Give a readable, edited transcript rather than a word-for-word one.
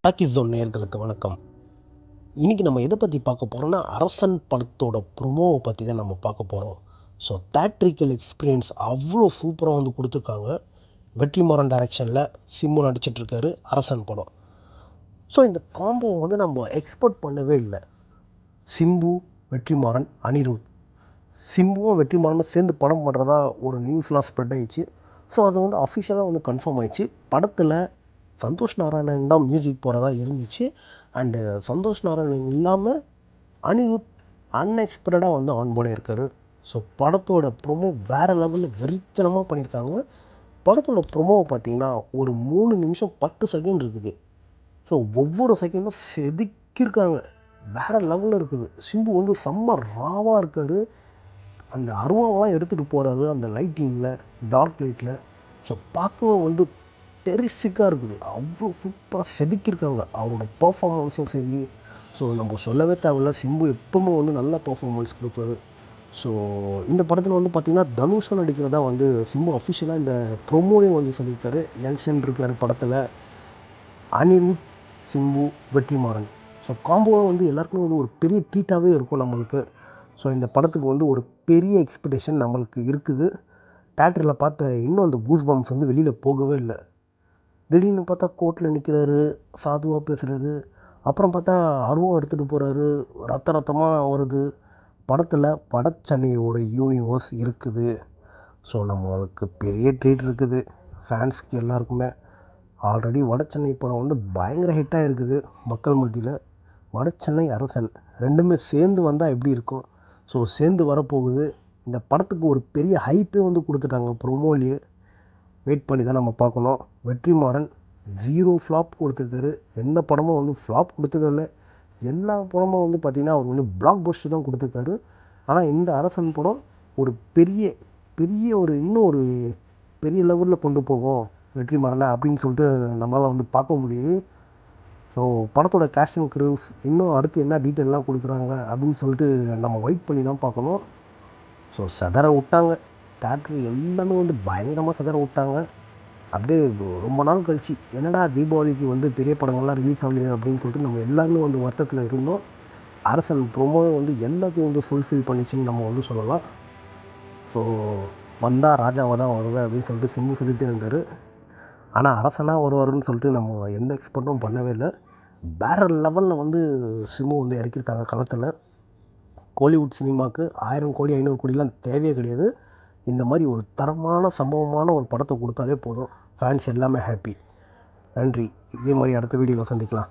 Talkies zone நேயர்களுக்கு வணக்கம். இன்றைக்கி நம்ம எதை பற்றி பார்க்க போகிறோம்னா, அரசன் படத்தோட ப்ரொமோவை பற்றி தான் நம்ம பார்க்க போகிறோம். ஸோ தேட்ரிக்கல் எக்ஸ்பீரியன்ஸ் அவ்வளோ சூப்பராக வந்து கொடுத்துருக்காங்க. வெற்றிமாறன் டைரக்ஷனில் சிம்பு நடிச்சிட்ருக்காரு அரசன் படம். ஸோ இந்த காம்போவை வந்து நம்ம எக்ஸ்பெக்ட் பண்ணவே இல்லை. சிம்பு, வெற்றிமாறன், அனிருத், சிம்புவும் வெற்றிமாறனும் சேர்ந்து படம் பண்ணுறதா ஒரு நியூஸ்லாம் ஸ்ப்ரெட் ஆகிடுச்சு. ஸோ அது வந்து அஃபிஷியலாக வந்து கன்ஃபார்ம் ஆகிடுச்சு. படத்தில் சந்தோஷ் நாராயணன் தான் மியூசிக் போகிறதா இருந்துச்சு. அண்டு சந்தோஷ் நாராயணன் இல்லாமல் அனிருத் அன்எக்ஸ்பெக்டடாக வந்து ஆன்போர்டே இருக்கார். ஸோ படத்தோட ப்ரொமோ வேறு லெவலில் வெறித்தனமாக பண்ணியிருக்காங்க. படத்தோட ப்ரொமோவை பார்த்திங்கன்னா ஒரு 3 நிமிஷம் 10 செகண்ட் இருக்குது. ஸோ ஒவ்வொரு செகண்டும் செதுக்கியிருக்காங்க. வேறு லெவலில் இருக்குது. சிம்பு வந்து செம்ம ராவாக இருக்கார். அந்த அருவாவெல்லாம் எடுத்துகிட்டு போகிறாரு அந்த லைட்டிங்கில், டார்க் லைட்டில். ஸோ பார்க்கவே வந்து டெரிஃபிக்காக இருக்குது. அவ்வளோ சூப்பராக செதுக்கியிருக்காங்க. அவரோட பர்ஃபார்மன்ஸும் சரி. ஸோ நம்ம சொல்லவே தேவையில்ல, சிம்பு எப்பவுமே வந்து நல்ல பர்ஃபார்மன்ஸ் கொடுப்பாரு. ஸோ இந்த படத்தில் வந்து பார்த்திங்கன்னா தனுஷும் நடிக்கிறதா வந்து சிம்பு அஃபிஷியலாக இந்த ப்ரொமோலையும் வந்து சொல்லியிருக்காரு. நெல்சன் இருக்கார் படத்தில், அனிருத், சிம்பு, வெற்றிமாறன். ஸோ காம்போவை வந்து எல்லாருக்குமே வந்து ஒரு பெரிய ட்ரீட்டாகவே இருக்கும் நம்மளுக்கு. ஸோ இந்த படத்துக்கு வந்து ஒரு பெரிய எக்ஸ்பெக்டேஷன் நம்மளுக்கு இருக்குது. தேட்டரில் பார்த்த இன்னும் அந்த கூஸ் பம்ப்ஸ் வந்து வெளியில் போகவே இல்லை. திடீர்னு பார்த்தா கோர்ட்டில் நிற்கிறாரு, சாதுவாக பேசுகிறாரு. அப்புறம் பார்த்தா அருவம் எடுத்துகிட்டு போகிறாரு, ரத்தமாக வருது. படத்தில் வடச்சென்னையோட யூனிவர்ஸ் இருக்குது. ஸோ நம்மளுக்கு பெரிய ட்ரீட் இருக்குது ஃபேன்ஸ்க்கு எல்லாருக்குமே. ஆல்ரெடி வடச்சென்னை படம் வந்து பயங்கர ஹிட்டாக இருக்குது மக்கள் மத்தியில். வடச்சென்னை அரசன் ரெண்டுமே சேர்ந்து வந்தால் எப்படி இருக்கும்? ஸோ சேர்ந்து வரப்போகுது. இந்த படத்துக்கு ஒரு பெரிய ஹைப்பே வந்து கொடுத்துட்டாங்க ப்ரொமோலேயே. வெயிட் பண்ணி தான் நம்ம பார்க்கணும். வெற்றிமாறன் 0 ஃப்ளாப் கொடுத்துருக்காரு. எந்த படமும் வந்து ஃப்ளாப் கொடுத்ததில்ல. எல்லா படமும் வந்து பார்த்திங்கன்னா அவர் வந்து பிளாக் பஸ்டர் தான் கொடுத்துருக்காரு. ஆனால் இந்த அரசன் படம் ஒரு பெரிய ஒரு இன்னும் ஒரு பெரிய லெவலில் கொண்டு போகும் வெற்றிமாறனை அப்படின்னு சொல்லிட்டு நம்மளால் வந்து பார்க்க முடியுது. ஸோ படத்தோட கேஸ்ட் அண்ட் க்ரூஸ் இன்னும் அடுத்து என்ன டீட்டெயிலெலாம் கொடுக்குறாங்க அப்படின்னு சொல்லிட்டு நம்ம வெயிட் பண்ணி தான் பார்க்கணும். ஸோ சதற விட்டாங்க. தேட்ரு எல்லாமே வந்து பயங்கரமாக சதற விட்டாங்க. அப்படியே ரொம்ப நாள் கழிச்சு என்னடா தீபாவளிக்கு வந்து பெரிய படங்கள்லாம் ரிலீஸ் ஆகலையே அப்படின்னு சொல்லிட்டு நம்ம எல்லாருமே வந்து வருத்தத்தில் இருந்தோம். அரசன் ப்ரொமோவை வந்து எல்லாத்தையும் வந்து ஃபுல்ஃபில் பண்ணிச்சுன்னு நம்ம வந்து சொல்லலாம். ஸோ வந்தால் ராஜாவாக தான் வருவேன் அப்படின்னு சொல்லிட்டு சிம்பு சொல்லிகிட்டே இருந்தார். ஆனால் அரசனாக வருவாருன்னு சொல்லிட்டு நம்ம எந்த எக்ஸ்பெக்டும் பண்ணவே இல்லை. வேறு லெவலில் வந்து சிம்பு வந்து இறக்கியிருக்காங்க களத்தில். கோலிவுட் சினிமாவுக்கு 1000 கோடி 500 கோடிலாம் தேவையே கிடையாது. இந்த மாதிரி ஒரு தரமான சம்பவமான ஒரு படத்தை கொடுத்தாலே போதும். ஃபேன்ஸ் எல்லாமே ஹாப்பி. நன்றி. இதே மாதிரி அடுத்த வீடியோவில் சந்திக்கலாம்.